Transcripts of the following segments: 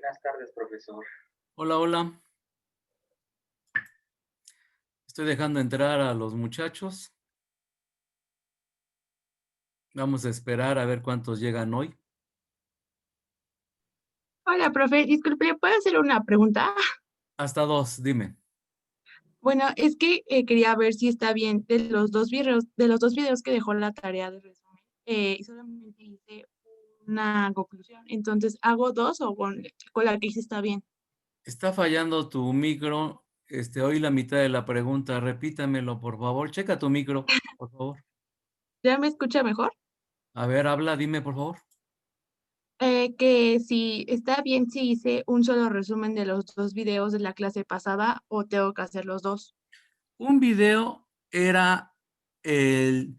Buenas tardes, profesor. Hola, hola. Estoy dejando entrar a los muchachos. Vamos a esperar a ver cuántos llegan hoy. Hola, profe, disculpe, ¿le puedo hacer una pregunta? Hasta dos, dime. Bueno, es que, quería ver si está bien de los dos videos que dejó la tarea de resumen, y solamente hice una conclusión. Entonces, ¿hago 2 o con la que hice está bien? Está fallando tu micro. Oí la mitad de la pregunta. Repítamelo, por favor. Checa tu micro, por favor. ¿Ya me escucha mejor? A ver, habla, dime, por favor. Que si está bien si hice un solo resumen de los 2 videos de la clase pasada o tengo que hacer los 2. Un video era el,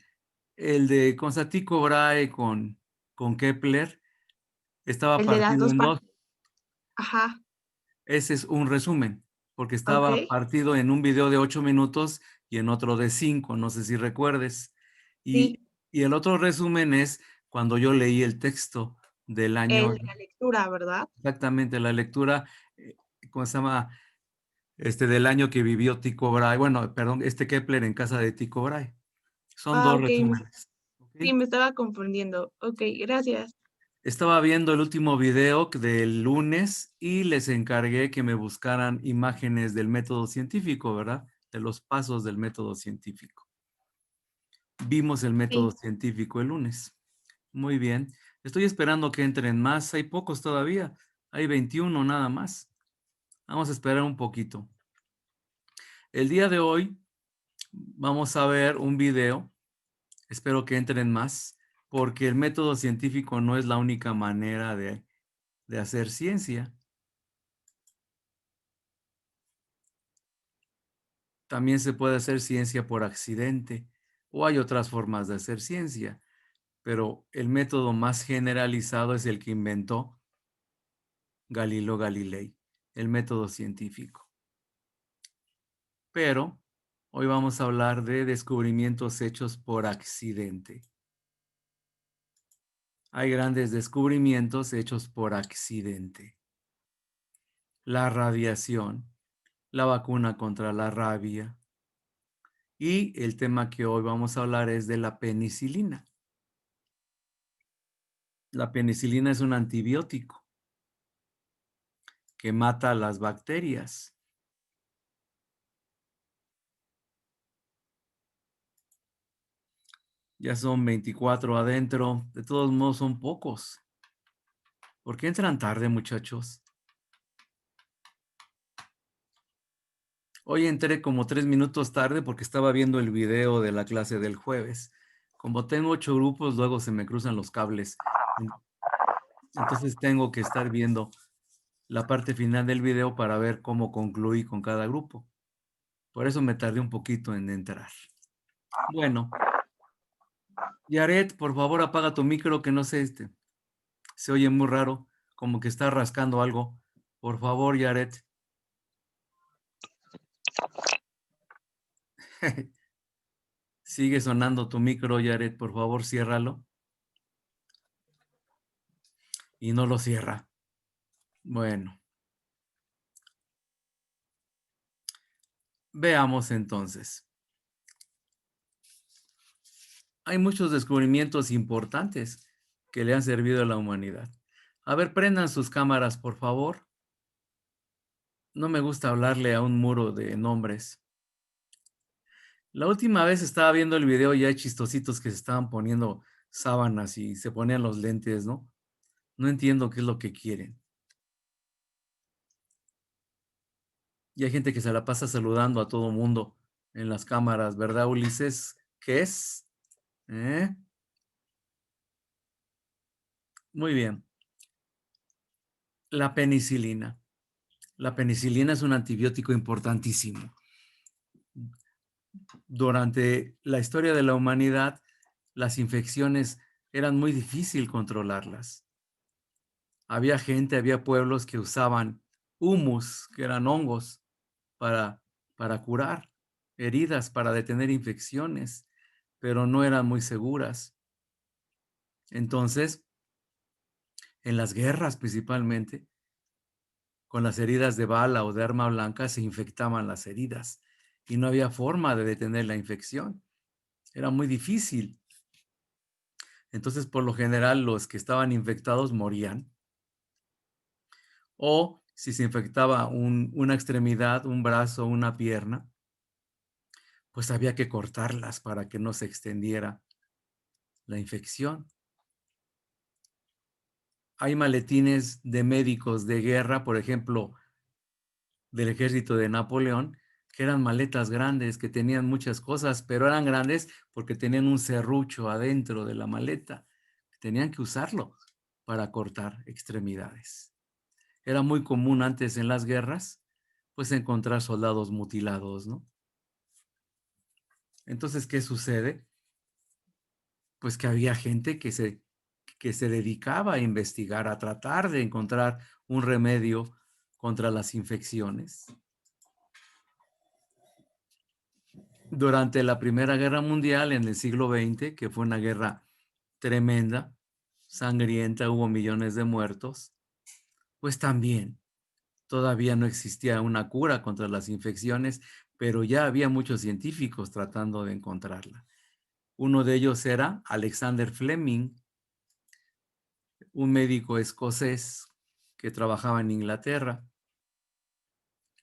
el de Constantino Brahe con Kepler. Estaba El de las partido 2 en dos. partes. Ajá, Ese es un resumen, porque estaba okey, partido en un video de 8 minutos y en otro de 5, no sé si recuerdes. Y, sí, y el otro resumen es cuando yo leí el texto del el año, de la lectura, ¿verdad? exactamente la lectura, eh, ¿cómo se llama? Del año que vivió Tycho Brahe, bueno, perdón, Kepler en casa de Tycho Brahe. Son Ah, dos okey, resúmenes. ¿Ok? sí, me estaba confundiendo. Okey, gracias. Estaba viendo el último video del lunes y les encargué que me buscaran imágenes del método científico, ¿verdad? De los pasos del método científico. Vimos el método Sí. científico el lunes. Muy bien. Estoy esperando que entren más. Hay pocos todavía. Hay 21 nada más. Vamos a esperar un poquito. El día de hoy vamos a ver un video. Espero que entren más, porque el método científico no es la única manera de hacer ciencia. También se puede hacer ciencia por accidente o hay otras formas de hacer ciencia, pero el método más generalizado es el que inventó Galileo Galilei, el método científico. Pero hoy vamos a hablar de descubrimientos hechos por accidente. Hay grandes descubrimientos hechos por accidente. La radiación, la vacuna contra la rabia y el tema que hoy vamos a hablar es de la penicilina. La penicilina es un antibiótico que mata a las bacterias. Ya son 24 adentro, de todos modos son pocos. ¿Por qué entran tarde, muchachos? Hoy entré como 3 minutos tarde porque estaba viendo el video de la clase del jueves. Como tengo 8 grupos, luego se me cruzan los cables. Entonces tengo que estar viendo la parte final del video para ver cómo concluí con cada grupo. Por eso me tardé un poquito en entrar. Bueno, Yaret, por favor apaga tu micro que no sé, se oye muy raro, como que está rascando algo. Por favor, Yaret. Sigue sonando tu micro, Yaret, por favor, ciérralo. Y no lo cierra. Bueno, veamos entonces. Hay muchos descubrimientos importantes que le han servido a la humanidad. A ver, prendan sus cámaras, por favor. No me gusta hablarle a un muro de nombres. La última vez estaba viendo el video y hay chistositos que se estaban poniendo sábanas y se ponían los lentes, ¿no? No entiendo qué es lo que quieren. Y hay gente que se la pasa saludando a todo mundo en las cámaras, ¿verdad, Ulises? ¿Qué es? ¿Eh? Muy bien. La penicilina. La penicilina es un antibiótico importantísimo. Durante la historia de la humanidad, las infecciones eran muy difícil controlarlas. Había gente, había pueblos que usaban humus, que eran hongos, para, para curar heridas, para detener infecciones, pero no eran muy seguras. Entonces, en las guerras principalmente, con las heridas de bala o de arma blanca se infectaban las heridas y no había forma de detener la infección. Era muy difícil. Entonces, por lo general, los que estaban infectados morían. O si se infectaba una extremidad, un brazo, una pierna, pues había que cortarlas para que no se extendiera la infección. Hay maletines de médicos de guerra, por ejemplo, del ejército de Napoleón, que eran maletas grandes, que tenían muchas cosas, pero eran grandes porque tenían un serrucho adentro de la maleta. Tenían que usarlo para cortar extremidades. Era muy común antes en las guerras, pues encontrar soldados mutilados, ¿no? Entonces, ¿qué sucede? Pues que había gente que se dedicaba a investigar, a tratar de encontrar un remedio contra las infecciones. Durante la Primera Guerra Mundial, en el siglo XX, que fue una guerra tremenda, sangrienta, hubo millones de muertos, pues también todavía no existía una cura contra las infecciones, pero ya había muchos científicos tratando de encontrarla. Uno de ellos era Alexander Fleming, un médico escocés que trabajaba en Inglaterra.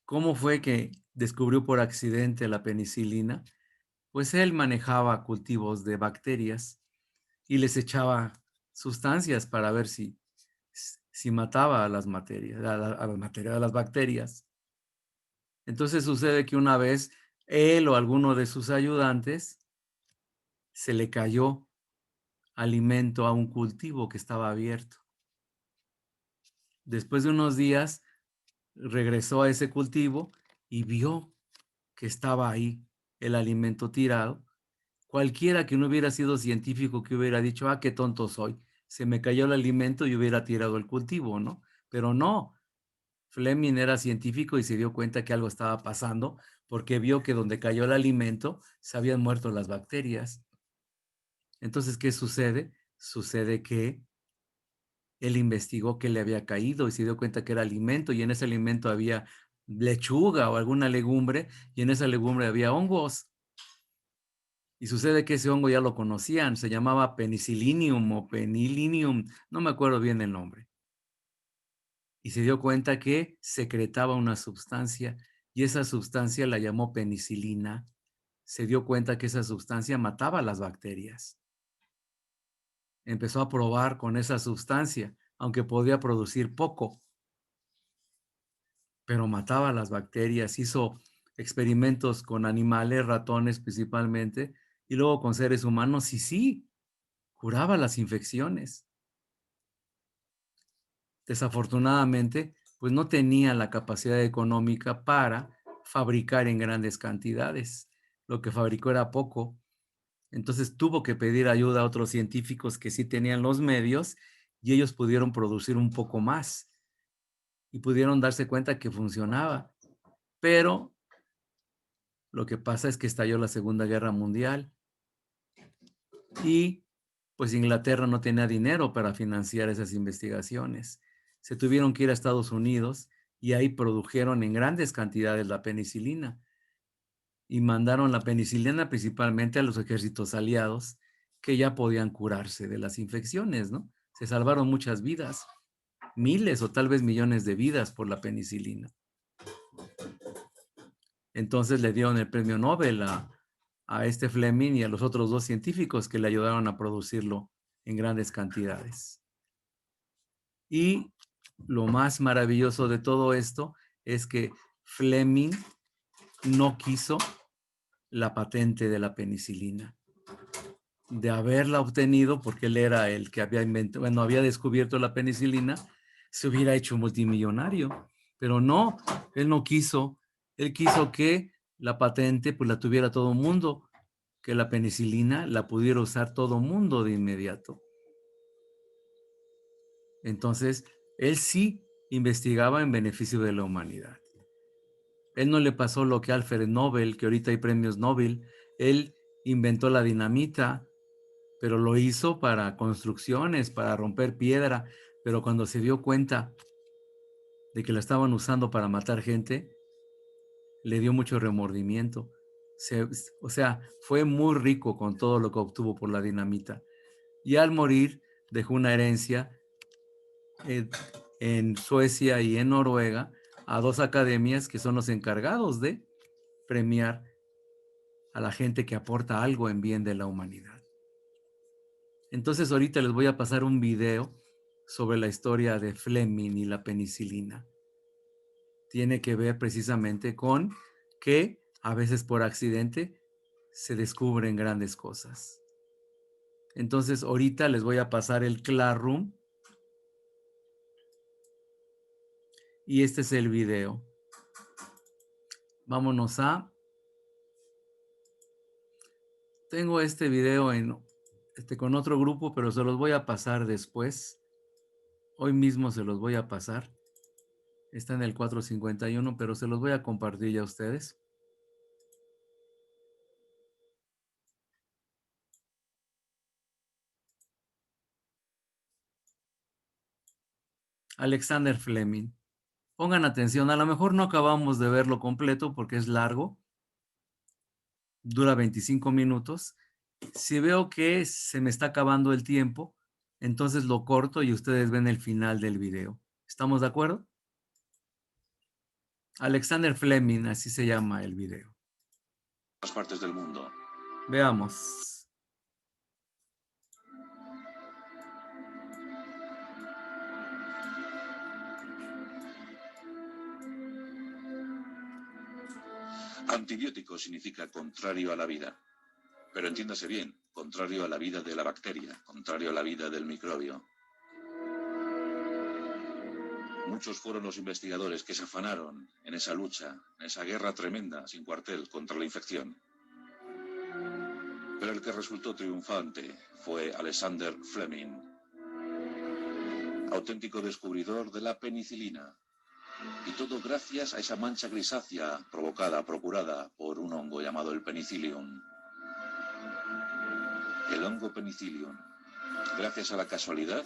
¿Cómo fue que descubrió por accidente la penicilina? Pues él manejaba cultivos de bacterias y les echaba sustancias para ver si mataba a las materias, a las bacterias. Entonces sucede que una vez él o alguno de sus ayudantes se le cayó alimento a un cultivo que estaba abierto. Después de unos días regresó a ese cultivo y vio que estaba ahí el alimento tirado. Cualquiera que no hubiera sido científico que hubiera dicho, ah, qué tonto soy, se me cayó el alimento y hubiera tirado el cultivo, ¿no? Pero no, Fleming era científico y se dio cuenta que algo estaba pasando porque vio que donde cayó el alimento se habían muerto las bacterias. Entonces, ¿qué sucede? Sucede que él investigó qué le había caído y se dio cuenta que era alimento y en ese alimento había lechuga o alguna legumbre y en esa legumbre había hongos. Y sucede que ese hongo ya lo conocían, se llamaba penicillium o penilinium, no me acuerdo bien el nombre. Y se dio cuenta que secretaba una sustancia y esa sustancia la llamó penicilina. Se dio cuenta que esa sustancia mataba a las bacterias. Empezó a probar con esa sustancia, aunque podía producir poco, pero mataba a las bacterias. Hizo experimentos con animales, ratones principalmente, y luego con seres humanos y sí, curaba las infecciones. Desafortunadamente, pues no tenía la capacidad económica para fabricar en grandes cantidades. Lo que fabricó era poco. Entonces tuvo que pedir ayuda a otros científicos que sí tenían los medios y ellos pudieron producir un poco más y pudieron darse cuenta que funcionaba. Pero lo que pasa es que estalló la Segunda Guerra Mundial y pues Inglaterra no tenía dinero para financiar esas investigaciones. Se tuvieron que ir a Estados Unidos y ahí produjeron en grandes cantidades la penicilina y mandaron la penicilina principalmente a los ejércitos aliados que ya podían curarse de las infecciones, ¿no? Se salvaron muchas vidas, miles o tal vez millones de vidas por la penicilina. Entonces le dieron el premio Nobel a este Fleming y a los otros dos científicos que le ayudaron a producirlo en grandes cantidades. Y lo más maravilloso de todo esto es que Fleming no quiso la patente de la penicilina. De haberla obtenido, porque él era el que había inventado, bueno, había descubierto la penicilina, se hubiera hecho multimillonario. Pero no, él no quiso. Él quiso que la patente pues la tuviera todo mundo, que la penicilina la pudiera usar todo mundo de inmediato. Entonces, él sí investigaba en beneficio de la humanidad. Él no le pasó lo que Alfred Nobel, que ahorita hay premios Nobel. Él inventó la dinamita, pero lo hizo para construcciones, para romper piedra. Pero cuando se dio cuenta de que la estaban usando para matar gente, le dio mucho remordimiento. O sea, fue muy rico con todo lo que obtuvo por la dinamita. Y al morir dejó una herencia en Suecia y en Noruega a 2 academias que son los encargados de premiar a la gente que aporta algo en bien de la humanidad. Entonces ahorita les voy a pasar un video sobre la historia de Fleming y la penicilina. Tiene que ver precisamente con que a veces por accidente se descubren grandes cosas. Entonces ahorita les voy a pasar el Classroom y este es el video. Vámonos a... Tengo este video con otro grupo, pero se los voy a pasar después. Hoy mismo se los voy a pasar. Está en el 451, pero se los voy a compartir ya a ustedes. Alexander Fleming. Pongan atención, a lo mejor no acabamos de verlo completo porque es largo. Dura 25 minutos. Si veo que se me está acabando el tiempo, entonces lo corto y ustedes ven el final del video. ¿Estamos de acuerdo? Alexander Fleming, así se llama el video. En todas partes del mundo. Veamos. Antibiótico significa contrario a la vida. Pero entiéndase bien, contrario a la vida de la bacteria, contrario a la vida del microbio. Muchos fueron los investigadores que se afanaron en esa lucha, en esa guerra tremenda, sin cuartel, contra la infección. Pero el que resultó triunfante fue Alexander Fleming, auténtico descubridor de la penicilina. Y todo gracias a esa mancha grisácea procurada por un hongo llamado el penicillium. El hongo penicillium, gracias a la casualidad,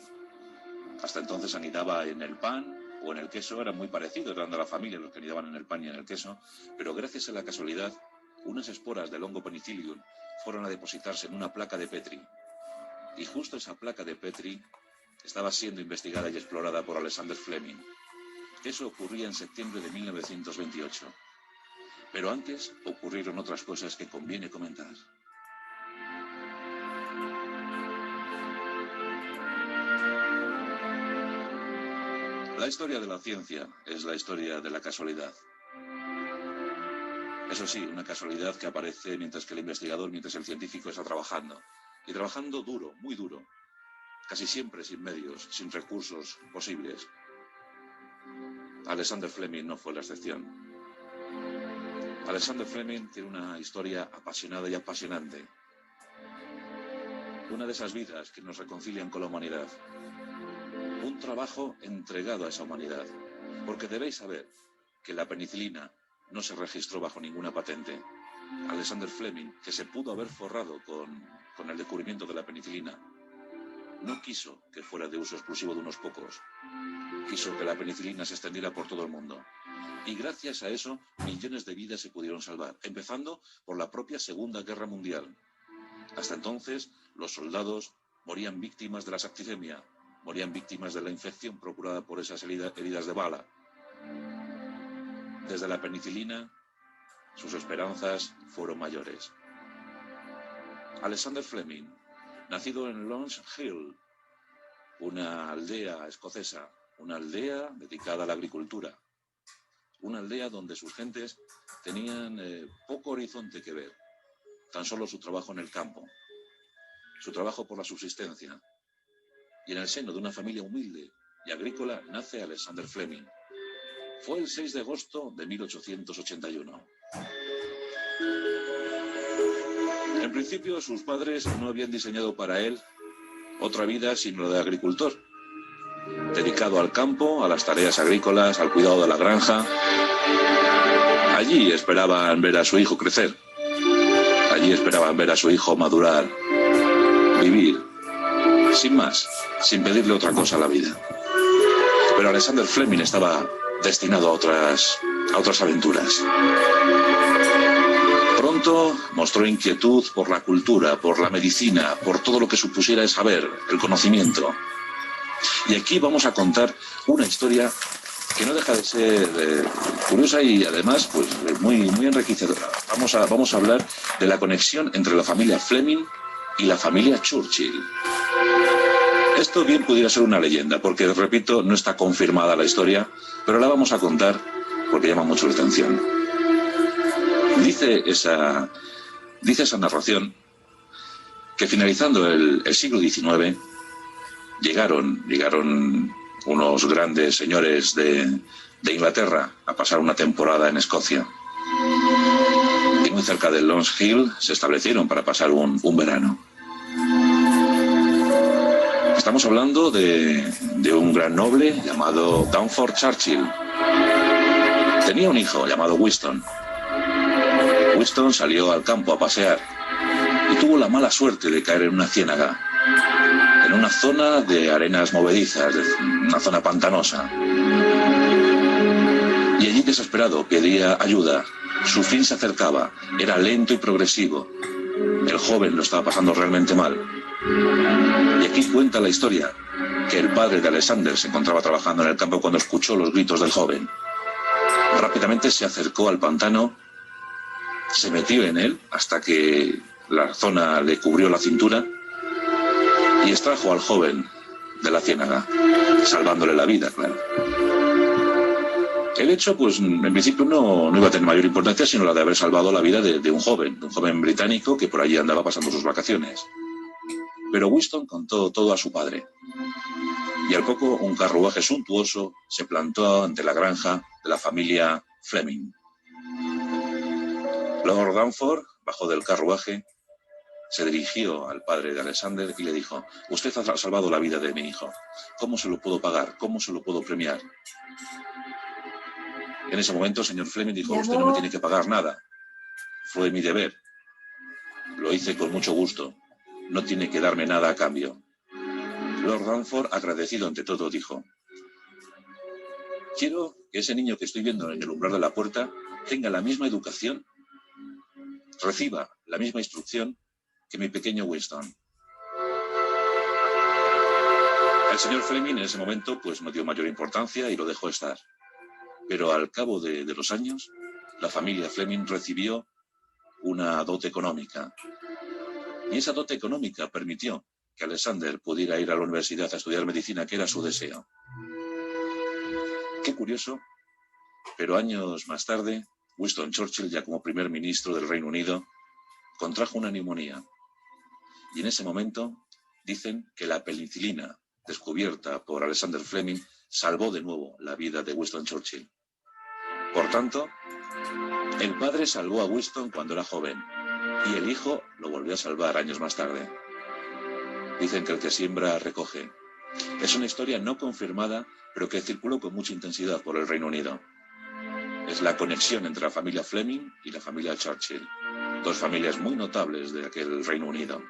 hasta entonces anidaba en el pan o en el queso, eran muy parecidos, eran de la familia los que anidaban en el pan y en el queso, pero gracias a la casualidad, unas esporas del hongo penicillium fueron a depositarse en una placa de Petri. Y justo esa placa de Petri estaba siendo investigada y explorada por Alexander Fleming. Eso ocurría en septiembre de 1928. Pero antes ocurrieron otras cosas que conviene comentar. La historia de la ciencia es la historia de la casualidad. Eso sí, una casualidad que aparece mientras que el investigador, mientras el científico está trabajando. Y trabajando duro, muy duro. Casi siempre sin medios, sin recursos posibles. Alexander Fleming no fue la excepción. Alexander Fleming tiene una historia apasionada y apasionante. Una de esas vidas que nos reconcilian con la humanidad. Un trabajo entregado a esa humanidad. Porque debéis saber que la penicilina no se registró bajo ninguna patente. Alexander Fleming, que se pudo haber forrado con el descubrimiento de la penicilina, no quiso que fuera de uso exclusivo de unos pocos. Quiso que la penicilina se extendiera por todo el mundo. Y gracias a eso, millones de vidas se pudieron salvar, empezando por la propia Segunda Guerra Mundial. Hasta entonces, los soldados morían víctimas de la septicemia, morían víctimas de la infección procurada por esas heridas de bala. Desde la penicilina, sus esperanzas fueron mayores. Alexander Fleming, nacido en Long Hill, una aldea escocesa, una aldea dedicada a la agricultura, una aldea donde sus gentes tenían poco horizonte que ver, tan solo su trabajo en el campo, su trabajo por la subsistencia. Y en el seno de una familia humilde y agrícola nace Alexander Fleming. Fue el 6 de agosto de 1881. En principio, sus padres no habían diseñado para él otra vida sino la de agricultor, dedicado al campo, a las tareas agrícolas, al cuidado de la granja. Allí esperaban ver a su hijo crecer. Allí esperaban ver a su hijo madurar, vivir, sin más, sin pedirle otra cosa a la vida. Pero Alexander Fleming estaba destinado a otras aventuras. Pronto mostró inquietud por la cultura, por la medicina, por todo lo que supusiera el saber, el conocimiento. Y aquí vamos a contar una historia que no deja de ser curiosa y además pues, muy enriquecedora. Vamos a hablar de la conexión entre la familia Fleming y la familia Churchill. Esto bien pudiera ser una leyenda, porque, repito, no está confirmada la historia, pero la vamos a contar porque llama mucho la atención. Dice esa narración que finalizando el siglo XIX llegaron unos grandes señores de Inglaterra a pasar una temporada en Escocia. Y muy cerca de Lons Hill se establecieron para pasar un verano. Estamos hablando de un gran noble llamado Durnford Churchill. Tenía un hijo llamado Winston. Winston salió al campo a pasear y tuvo la mala suerte de caer en una ciénaga, en una zona de arenas movedizas, una zona pantanosa. Y allí desesperado pedía ayuda. Su fin se acercaba, era lento y progresivo. El joven lo estaba pasando realmente mal. Y aquí cuenta la historia que el padre de Alexander se encontraba trabajando en el campo cuando escuchó los gritos del joven. Rápidamente se acercó al pantano, se metió en él hasta que la zona le cubrió la cintura y extrajo al joven de la ciénaga, salvándole la vida, claro. El hecho, pues, en principio no iba a tener mayor importancia, sino la de haber salvado la vida de un joven británico que por allí andaba pasando sus vacaciones. Pero Winston contó todo a su padre. Y al poco, un carruaje suntuoso se plantó ante la granja de la familia Fleming. Lord Durnford bajó del carruaje, se dirigió al padre de Alexander y le dijo: usted ha salvado la vida de mi hijo. ¿Cómo se lo puedo pagar? ¿Cómo se lo puedo premiar? En ese momento el señor Fleming dijo: usted no me tiene que pagar nada. Fue mi deber. Lo hice con mucho gusto. No tiene que darme nada a cambio. Lord Durnford, agradecido ante todo, dijo: quiero que ese niño que estoy viendo en el umbral de la puerta tenga la misma educación, reciba la misma instrucción que mi pequeño Winston. El señor Fleming en ese momento pues no dio mayor importancia y lo dejó estar. Pero al cabo de los años, la familia Fleming recibió una dote económica. Y esa dote económica permitió que Alexander pudiera ir a la universidad a estudiar medicina, que era su deseo. Qué curioso, pero años más tarde, Winston Churchill, ya como primer ministro del Reino Unido, contrajo una neumonía. Y en ese momento dicen que la penicilina, descubierta por Alexander Fleming, salvó de nuevo la vida de Winston Churchill. Por tanto, el padre salvó a Winston cuando era joven y el hijo lo volvió a salvar años más tarde. Dicen que el que siembra recoge. Es una historia no confirmada, pero que circuló con mucha intensidad por el Reino Unido. Es la conexión entre la familia Fleming y la familia Churchill, dos familias muy notables de aquel Reino Unido.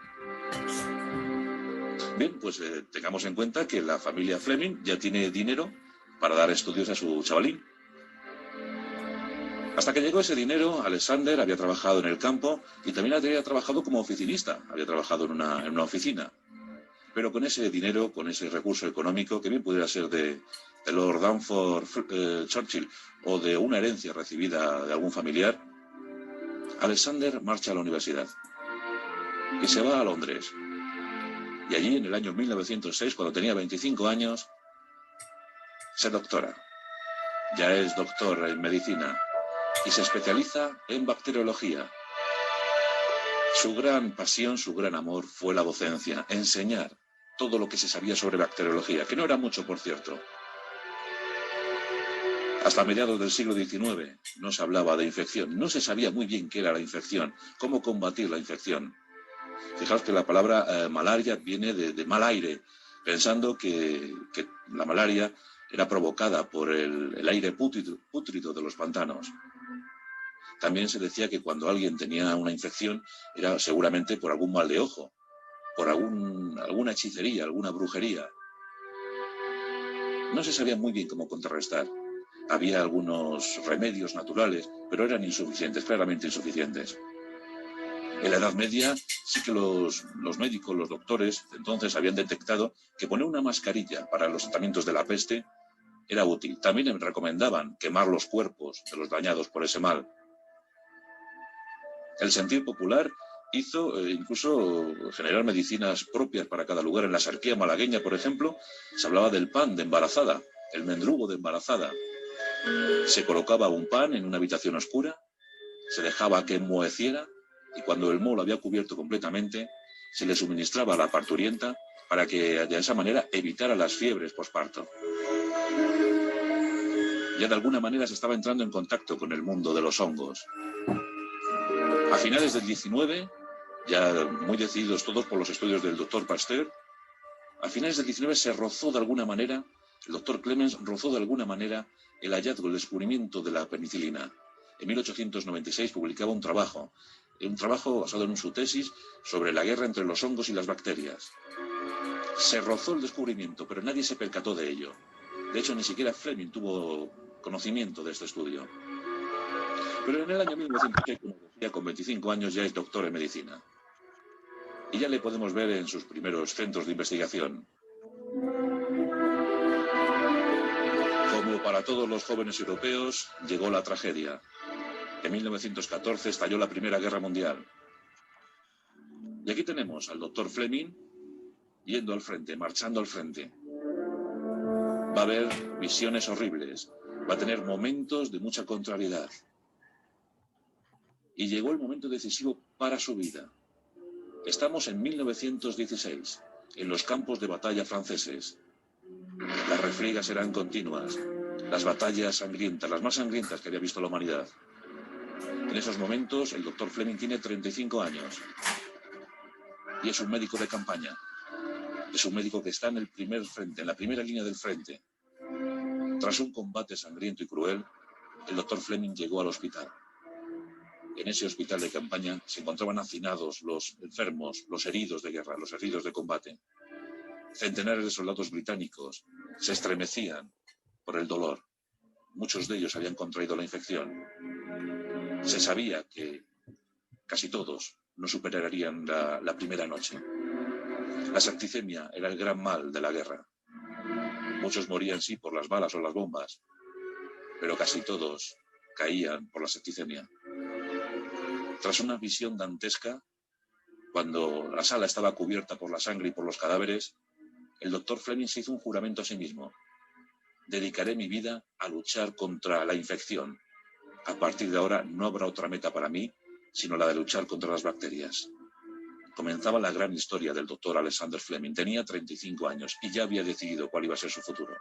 Bien, pues tengamos en cuenta que la familia Fleming ya tiene dinero para dar estudios a su chavalín. Hasta que llegó ese dinero, Alexander había trabajado en el campo y también había trabajado como oficinista, había trabajado en una oficina. Pero con ese dinero, con ese recurso económico, que bien pudiera ser de Lord Durnford Churchill o de una herencia recibida de algún familiar, Alexander marcha a la universidad y se va a Londres. Y allí, en el año 1906, cuando tenía 25 años, se doctora. Ya es doctor en medicina y se especializa en bacteriología. Su gran pasión, su gran amor fue la docencia, enseñar todo lo que se sabía sobre bacteriología, que no era mucho, por cierto. Hasta mediados del siglo XIX no se hablaba de infección, no se sabía muy bien qué era la infección, cómo combatir la infección. Fijaos que la palabra malaria viene de mal aire, pensando que la malaria era provocada por el aire pútrido de los pantanos. También se decía que cuando alguien tenía una infección era seguramente por algún mal de ojo, por alguna hechicería, alguna brujería. No se sabía muy bien cómo contrarrestar. Había algunos remedios naturales, pero eran insuficientes, claramente insuficientes. En la Edad Media sí que los médicos, los doctores, entonces habían detectado que poner una mascarilla para los tratamientos de la peste era útil. También recomendaban quemar los cuerpos de los dañados por ese mal. El sentir popular hizo incluso generar medicinas propias para cada lugar. En la Sarquía malagueña, por ejemplo, se hablaba del pan de embarazada, el mendrugo de embarazada. Se colocaba un pan en una habitación oscura, se dejaba que enmoheciera y cuando el moho lo había cubierto completamente, se le suministraba a la parturienta para que de esa manera evitara las fiebres posparto. Ya de alguna manera se estaba entrando en contacto con el mundo de los hongos. A finales del 19, ya muy decididos todos por los estudios del doctor Pasteur, a finales del 19 se rozó de alguna manera, el doctor Clemens rozó de alguna manera el hallazgo, el descubrimiento de la penicilina. En 1896 publicaba un trabajo basado en su tesis sobre la guerra entre los hongos y las bacterias. Se rozó el descubrimiento, pero nadie se percató de ello. De hecho, ni siquiera Fleming tuvo conocimiento de este estudio. Pero en el año 1906, como decía, con 25 años ya es doctor en medicina. Y ya le podemos ver en sus primeros centros de investigación. Como para todos los jóvenes europeos, llegó la tragedia. En 1914 estalló la Primera Guerra Mundial. Y aquí tenemos al doctor Fleming yendo al frente, marchando al frente. Va a haber visiones horribles, va a tener momentos de mucha contrariedad. Y llegó el momento decisivo para su vida. Estamos en 1916, en los campos de batalla franceses. Las refriegas eran continuas, las batallas sangrientas, las más sangrientas que había visto la humanidad. En esos momentos, el doctor Fleming tiene 35 años y es un médico de campaña. Es un médico que está en el primer frente, en la primera línea del frente. Tras un combate sangriento y cruel, el doctor Fleming llegó al hospital. En ese hospital de campaña se encontraban hacinados los enfermos, los heridos de guerra, los heridos de combate. Centenares de soldados británicos se estremecían por el dolor. Muchos de ellos habían contraído la infección. Se sabía que casi todos no superarían la primera noche. La septicemia era el gran mal de la guerra. Muchos morían, sí, por las balas o las bombas, pero casi todos caían por la septicemia. Tras una visión dantesca, cuando la sala estaba cubierta por la sangre y por los cadáveres, el doctor Fleming se hizo un juramento a sí mismo. Dedicaré mi vida a luchar contra la infección. A partir de ahora no habrá otra meta para mí, sino la de luchar contra las bacterias. Comenzaba la gran historia del doctor Alexander Fleming. Tenía 35 años y ya había decidido cuál iba a ser su futuro.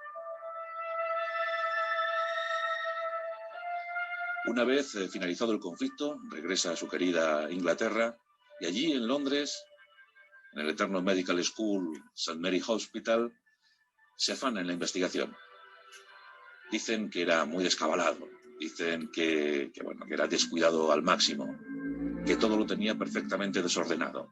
Una vez finalizado el conflicto, regresa a su querida Inglaterra y allí en Londres, en el Eternal Medical School, St. Mary Hospital, se afana en la investigación. Dicen que era muy descabalado, dicen que era descuidado al máximo, que todo lo tenía perfectamente desordenado.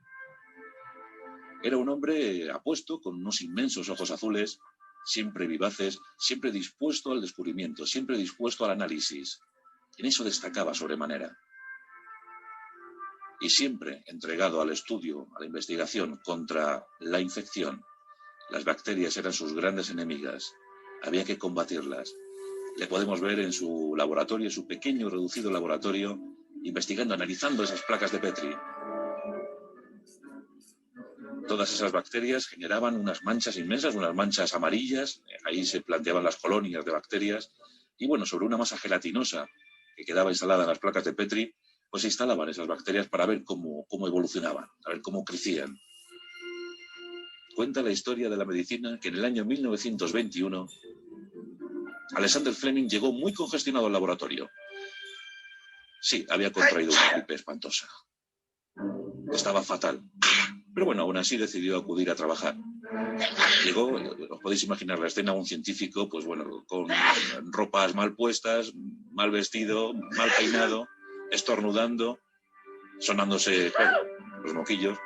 Era un hombre apuesto, con unos inmensos ojos azules, siempre vivaces, siempre dispuesto al descubrimiento, siempre dispuesto al análisis. En eso destacaba sobremanera. Y siempre entregado al estudio, a la investigación contra la infección. Las bacterias eran sus grandes enemigas. Había que combatirlas. Le podemos ver en su laboratorio, en su pequeño reducido laboratorio, investigando, analizando esas placas de Petri. Todas esas bacterias generaban unas manchas inmensas, unas manchas amarillas. Ahí se planteaban las colonias de bacterias. Y bueno, sobre una masa gelatinosa que quedaba instalada en las placas de Petri, pues se instalaban esas bacterias para ver cómo evolucionaban, a ver cómo crecían. Cuenta la historia de la medicina que en el año 1921 Alexander Fleming llegó muy congestionado al laboratorio. Sí, había contraído una gripe espantosa. Estaba fatal. Pero bueno, aún así decidió acudir a trabajar. Llegó, os podéis imaginar la escena, un científico, pues bueno, con ropas mal puestas, mal vestido, mal peinado, estornudando, sonándose los moquillos.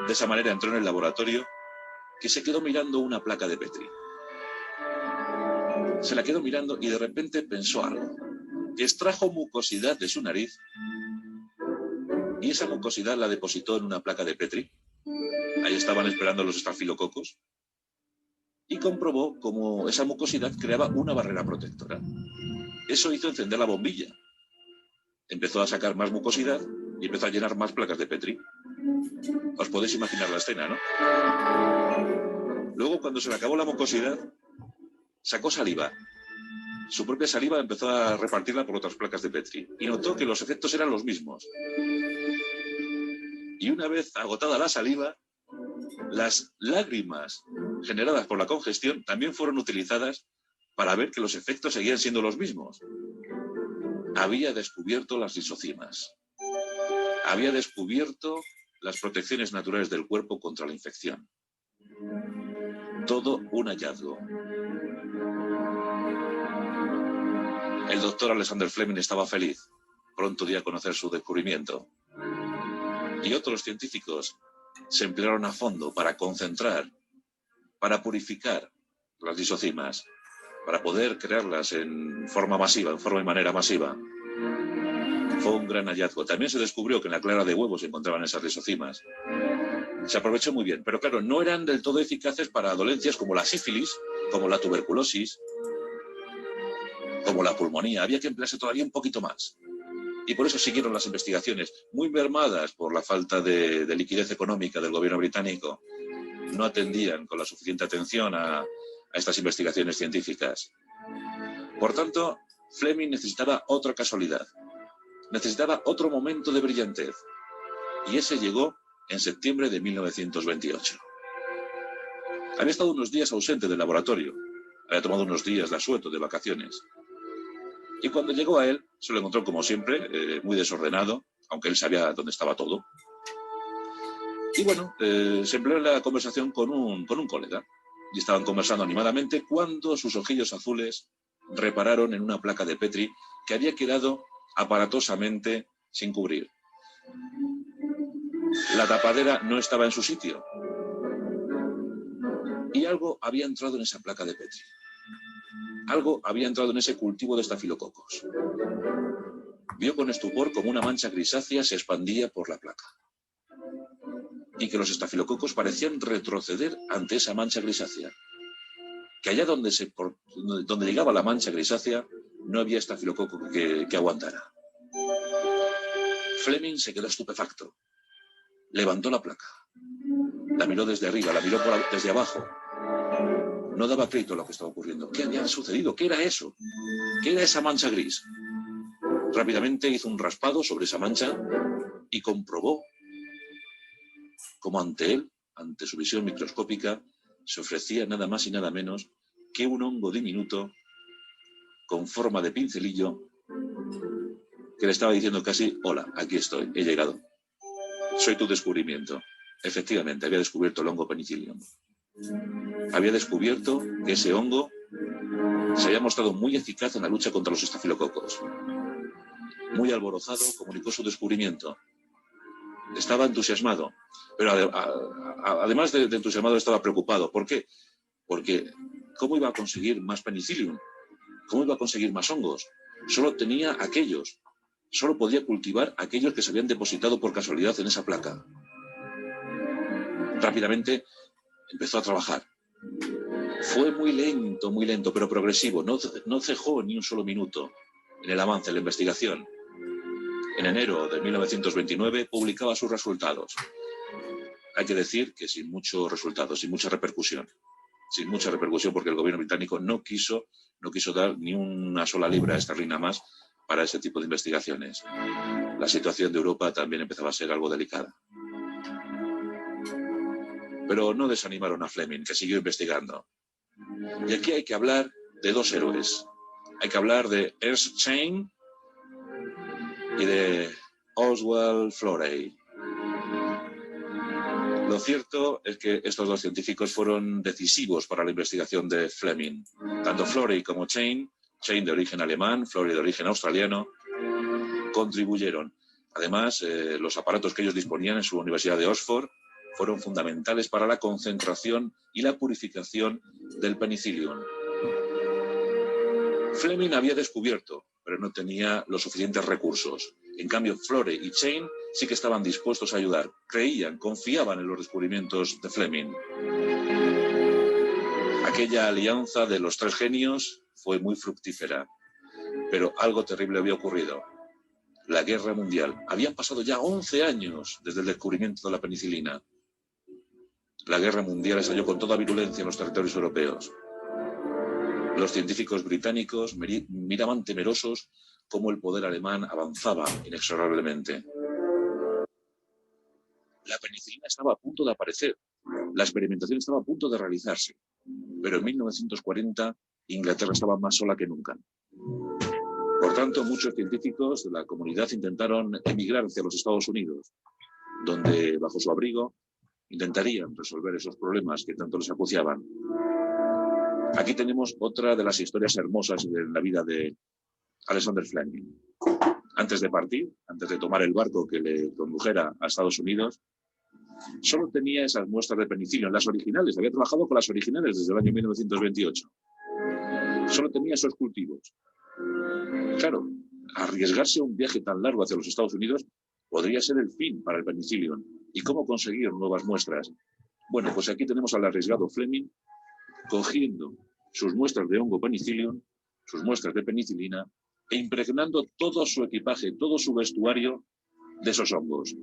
De esa manera entró en el laboratorio, que se quedó mirando una placa de Petri. Se la quedó mirando y de repente pensó algo. Extrajo mucosidad de su nariz y esa mucosidad la depositó en una placa de Petri. Ahí estaban esperando los estafilococos y comprobó cómo esa mucosidad creaba una barrera protectora. Eso hizo encender la bombilla. Empezó a sacar más mucosidad y empezó a llenar más placas de Petri. Os podéis imaginar la escena, ¿no? Luego, cuando se le acabó la mucosidad, sacó saliva. Su propia saliva empezó a repartirla por otras placas de Petri y notó que los efectos eran los mismos. Y una vez agotada la saliva, las lágrimas generadas por la congestión también fueron utilizadas para ver que los efectos seguían siendo los mismos. Había descubierto las lisocimas. Había descubierto las protecciones naturales del cuerpo contra la infección. Todo un hallazgo. El doctor Alexander Fleming estaba feliz. Pronto dio a conocer su descubrimiento. Y otros científicos se emplearon a fondo para concentrar, para purificar las lisocimas, para poder crearlas en forma masiva, en forma y manera masiva. Fue un gran hallazgo. También se descubrió que en la clara de huevo se encontraban esas lisocimas. Se aprovechó muy bien, pero claro, no eran del todo eficaces para dolencias como la sífilis, como la tuberculosis, como la pulmonía. Había que emplearse todavía un poquito más. Y por eso siguieron las investigaciones, muy mermadas por la falta de liquidez económica del gobierno británico. No atendían con la suficiente atención a estas investigaciones científicas. Por tanto, Fleming necesitaba otra casualidad. Necesitaba otro momento de brillantez. Y ese llegó en septiembre de 1928. Había estado unos días ausente del laboratorio. Había tomado unos días de asueto, de vacaciones. Y cuando llegó a él, se lo encontró como siempre, muy desordenado, aunque él sabía dónde estaba todo. Y bueno, se empleó en la conversación con un colega. Y estaban conversando animadamente cuando sus ojillos azules repararon en una placa de Petri que había quedado aparatosamente sin cubrir. La tapadera no estaba en su sitio. Y algo había entrado en esa placa de Petri. Algo había entrado en ese cultivo de estafilococos. Vio con estupor cómo una mancha grisácea se expandía por la placa. Y que los estafilococos parecían retroceder ante esa mancha grisácea. Que allá donde llegaba la mancha grisácea, no había estafilococo que aguantara. Fleming se quedó estupefacto. Levantó la placa. La miró desde arriba, la miró desde abajo. No daba crédito a lo que estaba ocurriendo. ¿Qué había sucedido? ¿Qué era eso? ¿Qué era esa mancha gris? Rápidamente hizo un raspado sobre esa mancha y comprobó cómo ante él, ante su visión microscópica, se ofrecía nada más y nada menos que un hongo diminuto con forma de pincelillo que le estaba diciendo casi: hola, aquí estoy, he llegado. Soy tu descubrimiento. Efectivamente, había descubierto el hongo Penicillium. Había descubierto que ese hongo se había mostrado muy eficaz en la lucha contra los estafilococos. Muy alborozado, comunicó su descubrimiento. Estaba entusiasmado, pero además de entusiasmado estaba preocupado. ¿Por qué? Porque ¿cómo iba a conseguir más Penicillium? ¿Cómo iba a conseguir más hongos? Solo tenía aquellos. Solo podía cultivar aquellos que se habían depositado por casualidad en esa placa. Rápidamente empezó a trabajar. Fue muy lento, pero progresivo. No cejó ni un solo minuto en el avance de la investigación. En enero de 1929 publicaba sus resultados. Hay que decir que sin muchos resultados, sin mucha repercusión. Sin mucha repercusión porque el gobierno británico no quiso dar ni una sola libra esterlina más para ese tipo de investigaciones. La situación de Europa también empezaba a ser algo delicada. Pero no desanimaron a Fleming, que siguió investigando. Y aquí hay que hablar de dos héroes. Hay que hablar de Ernst Chain y de Oswald Florey. Lo cierto es que estos dos científicos fueron decisivos para la investigación de Fleming. Tanto Florey como Chain de origen alemán, Florey de origen australiano, contribuyeron. Además, los aparatos que ellos disponían en su Universidad de Oxford fueron fundamentales para la concentración y la purificación del Penicillium. Fleming había descubierto, pero no tenía los suficientes recursos. En cambio, Florey y Chain sí que estaban dispuestos a ayudar. Creían, confiaban en los descubrimientos de Fleming. Aquella alianza de los tres genios fue muy fructífera. Pero algo terrible había ocurrido. La Guerra Mundial. Habían pasado ya 11 años desde el descubrimiento de la penicilina. La Guerra Mundial estalló con toda virulencia en los territorios europeos. Los científicos británicos miraban temerosos cómo el poder alemán avanzaba inexorablemente. La penicilina estaba a punto de aparecer. La experimentación estaba a punto de realizarse. Pero en 1940 Inglaterra estaba más sola que nunca. Por tanto, muchos científicos de la comunidad intentaron emigrar hacia los Estados Unidos, donde, bajo su abrigo, intentarían resolver esos problemas que tanto les acuciaban. Aquí tenemos otra de las historias hermosas de la vida de Alexander Fleming. Antes de partir, antes de tomar el barco que le condujera a Estados Unidos, solo tenía esas muestras de penicilio, las originales. Había trabajado con las originales desde el año 1928. Solo tenía esos cultivos. Claro, arriesgarse a un viaje tan largo hacia los Estados Unidos podría ser el fin para el penicillium. ¿Y cómo conseguir nuevas muestras? Bueno, pues aquí tenemos al arriesgado Fleming cogiendo sus muestras de hongo penicillium, sus muestras de penicilina, e impregnando todo su equipaje, todo su vestuario de esos hongos.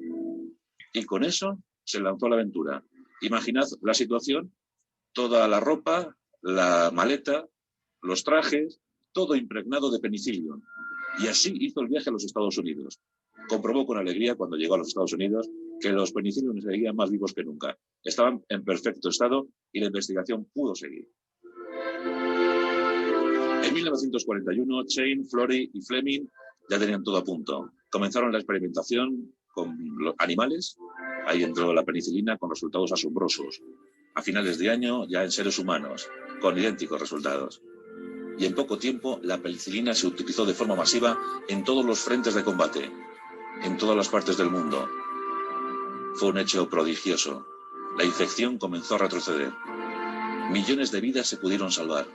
Y con eso se lanzó a la aventura. Imaginad la situación, toda la ropa, la maleta, los trajes, todo impregnado de penicillium. Y así hizo el viaje a los Estados Unidos. Comprobó con alegría cuando llegó a los Estados Unidos que los penicillium seguían más vivos que nunca. Estaban en perfecto estado y la investigación pudo seguir. En 1941, Chain, Florey y Fleming ya tenían todo a punto. Comenzaron la experimentación con los animales. Ahí entró la penicilina con resultados asombrosos. A finales de año, ya en seres humanos, con idénticos resultados. Y en poco tiempo, la penicilina se utilizó de forma masiva en todos los frentes de combate, en todas las partes del mundo. Fue un hecho prodigioso. La infección comenzó a retroceder. Millones de vidas se pudieron salvar.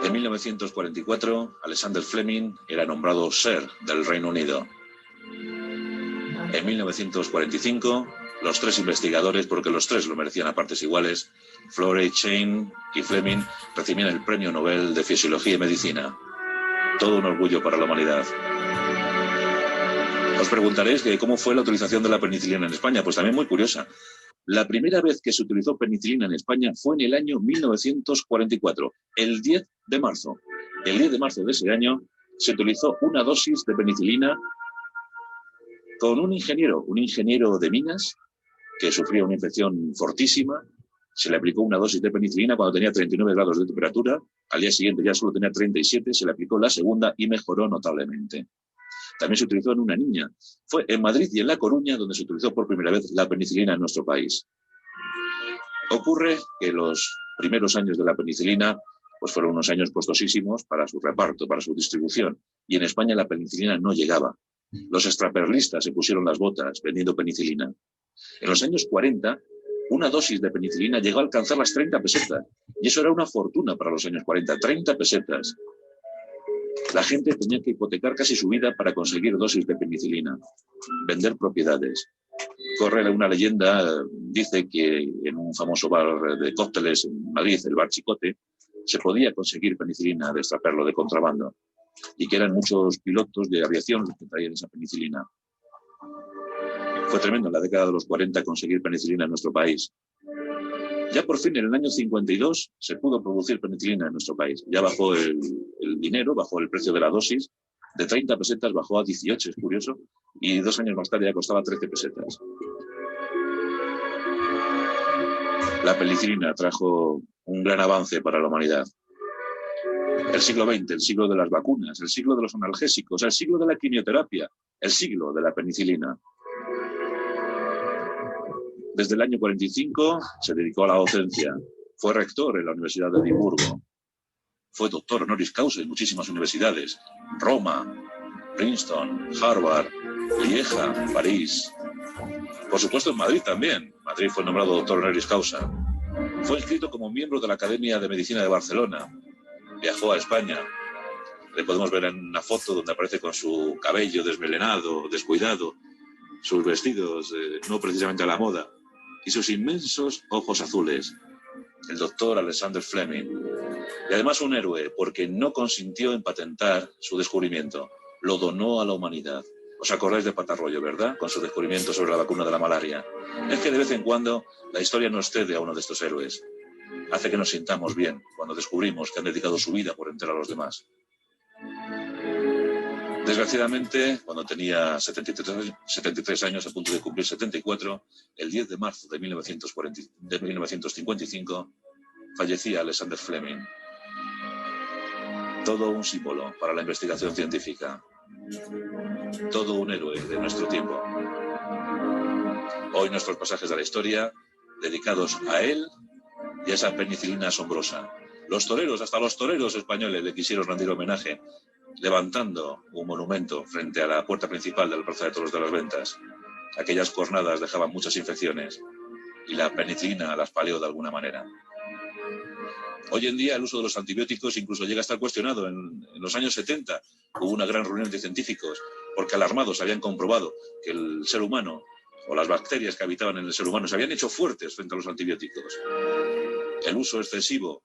En 1944, Alexander Fleming era nombrado Sir del Reino Unido. En 1945, los tres investigadores, porque los tres lo merecían a partes iguales, Florey, Chain y Fleming, recibían el Premio Nobel de Fisiología y Medicina. Todo un orgullo para la humanidad. Os preguntaréis que cómo fue la utilización de la penicilina en España. Pues también muy curiosa. La primera vez que se utilizó penicilina en España fue en el año 1944, el 10 de marzo. El 10 de marzo de ese año se utilizó una dosis de penicilina con un ingeniero de minas que sufría una infección fortísima. Se le aplicó una dosis de penicilina cuando tenía 39 grados de temperatura. Al día siguiente ya solo tenía 37, se le aplicó la segunda y mejoró notablemente. También se utilizó en una niña. Fue en Madrid y en La Coruña donde se utilizó por primera vez la penicilina en nuestro país. Ocurre que los primeros años de la penicilina pues fueron unos años costosísimos para su reparto, para su distribución. Y en España la penicilina no llegaba. Los extraperlistas se pusieron las botas vendiendo penicilina. En los años 40, una dosis de penicilina llegó a alcanzar las 30 pesetas. Y eso era una fortuna para los años 40, 30 pesetas. La gente tenía que hipotecar casi su vida para conseguir dosis de penicilina, vender propiedades. Corre una leyenda, dice que en un famoso bar de cócteles en Madrid, el Bar Chicote, se podía conseguir penicilina de extraperlo de contrabando y que eran muchos pilotos de aviación los que traían esa penicilina. Fue tremendo en la década de los 40 conseguir penicilina en nuestro país. Ya por fin, en el año 52, se pudo producir penicilina en nuestro país. Ya bajó el dinero, bajó el precio de la dosis. De 30 pesetas bajó a 18, es curioso. Y 2 años más tarde ya costaba 13 pesetas. La penicilina trajo un gran avance para la humanidad. El siglo XX, el siglo de las vacunas, el siglo de los analgésicos, el siglo de la quimioterapia, el siglo de la penicilina. Desde el año 45 se dedicó a la docencia. Fue rector en la Universidad de Edimburgo. Fue doctor honoris causa en muchísimas universidades. Roma, Princeton, Harvard, Lieja, París. Por supuesto en Madrid también. Madrid fue nombrado doctor honoris causa. Fue inscrito como miembro de la Academia de Medicina de Barcelona. viajó a España. Le podemos ver en una foto donde aparece con su cabello desmelenado, descuidado, sus vestidos no precisamente a la moda, y sus inmensos ojos azules. El doctor Alexander Fleming. Y además un héroe, porque no consintió en patentar su descubrimiento. Lo donó a la humanidad. ¿Os acordáis de Patarroyo, verdad? Con su descubrimiento sobre la vacuna de la malaria. Es que de vez en cuando la historia nos cede a uno de estos héroes. Hace que nos sintamos bien cuando descubrimos que han dedicado su vida por enterar a los demás. Desgraciadamente, cuando tenía 73 años, a punto de cumplir 74, el 10 de marzo de 1955, fallecía Alexander Fleming. Todo un símbolo para la investigación científica. Todo un héroe de nuestro tiempo. Hoy nuestros pasajes de la historia, dedicados a él y a esa penicilina asombrosa. Los toreros, hasta los toreros españoles le quisieron rendir homenaje, levantando un monumento frente a la puerta principal de la Plaza de Toros de las Ventas. Aquellas cornadas dejaban muchas infecciones y la penicilina las palió de alguna manera. Hoy en día el uso de los antibióticos incluso llega a estar cuestionado. En los años 70 hubo una gran reunión de científicos porque alarmados habían comprobado que el ser humano o las bacterias que habitaban en el ser humano se habían hecho fuertes frente a los antibióticos. El uso excesivo,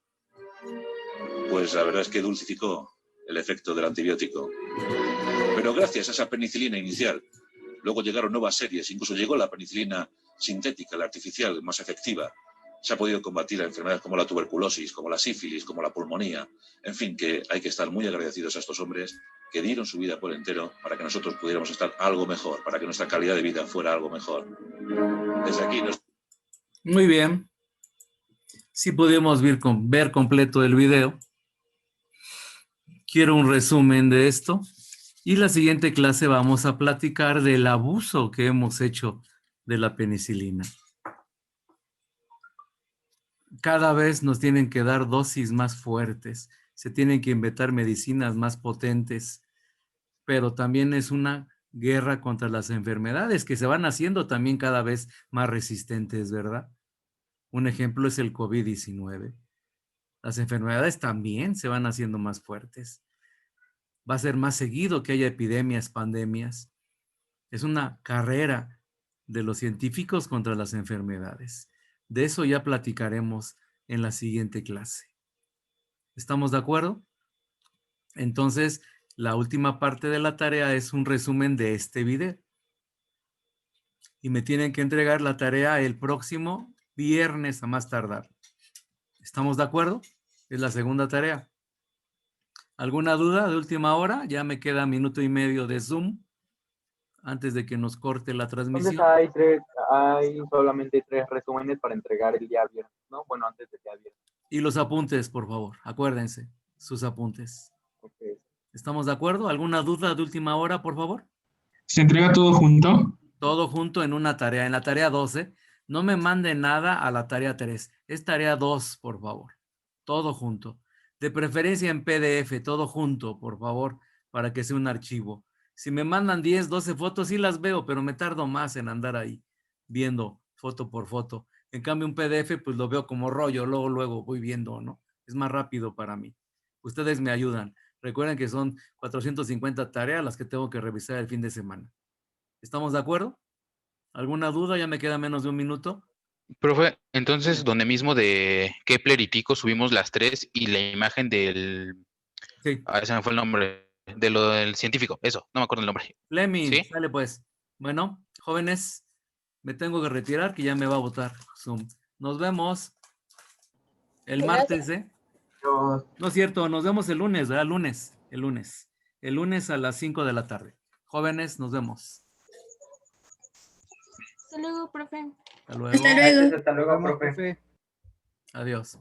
pues la verdad es que dulcificó el efecto del antibiótico. Pero gracias a esa penicilina inicial, luego llegaron nuevas series, incluso llegó la penicilina sintética, la artificial, más efectiva. Se ha podido combatir a enfermedades como la tuberculosis, como la sífilis, como la pulmonía. En fin, que hay que estar muy agradecidos a estos hombres que dieron su vida por entero para que nosotros pudiéramos estar algo mejor, para que nuestra calidad de vida fuera algo mejor. Desde aquí Muy bien. Si pudimos ver completo el video. Quiero un resumen de esto. Y la siguiente clase vamos a platicar del abuso que hemos hecho de la penicilina. Cada vez nos tienen que dar dosis más fuertes, se tienen que inventar medicinas más potentes, pero también es una guerra contra las enfermedades que se van haciendo también cada vez más resistentes, ¿verdad? Un ejemplo es el COVID-19. Las enfermedades también se van haciendo más fuertes. Va a ser más seguido que haya epidemias, pandemias. Es una carrera de los científicos contra las enfermedades. De eso ya platicaremos en la siguiente clase. ¿Estamos de acuerdo? Entonces, la última parte de la tarea es un resumen de este video. Y me tienen que entregar la tarea el próximo viernes a más tardar. ¿Estamos de acuerdo? Es la segunda tarea. ¿Alguna duda de última hora? Ya me queda minuto y medio de Zoom antes de que nos corte la transmisión. Entonces hay solamente 3 resúmenes para entregar el día viernes, ¿no? Bueno, antes del día viernes. Y los apuntes, por favor. Acuérdense, sus apuntes. Okay. ¿Estamos de acuerdo? ¿Alguna duda de última hora, por favor? ¿Se entrega todo junto? Todo junto en una tarea. En la tarea 12, no me mande nada a la tarea 3. Es tarea 2, por favor. Todo junto. De preferencia en PDF, todo junto, por favor, para que sea un archivo. Si me mandan 10, 12 fotos, sí las veo, pero me tardo más en andar ahí viendo foto por foto. En cambio, un PDF, pues lo veo como rollo, luego voy viendo, ¿no? Es más rápido para mí. Ustedes me ayudan. Recuerden que son 450 tareas las que tengo que revisar el fin de semana. ¿Estamos de acuerdo? ¿Alguna duda? Ya me queda menos de un minuto. Profe, entonces, donde mismo de Kepler y Tycho subimos las 3 y la imagen del... Sí. Ese me fue el nombre, de lo del científico, eso, no me acuerdo el nombre. Fleming, ¿Sí? sale pues. Bueno, jóvenes, me tengo que retirar que ya me va a botar Zoom. Nos vemos el martes, ¿eh? No es cierto, nos vemos el lunes, ¿verdad? El lunes a las 5 de la tarde. Jóvenes, nos vemos. Hasta luego, profe. Hasta luego. Hasta luego, profe. Adiós.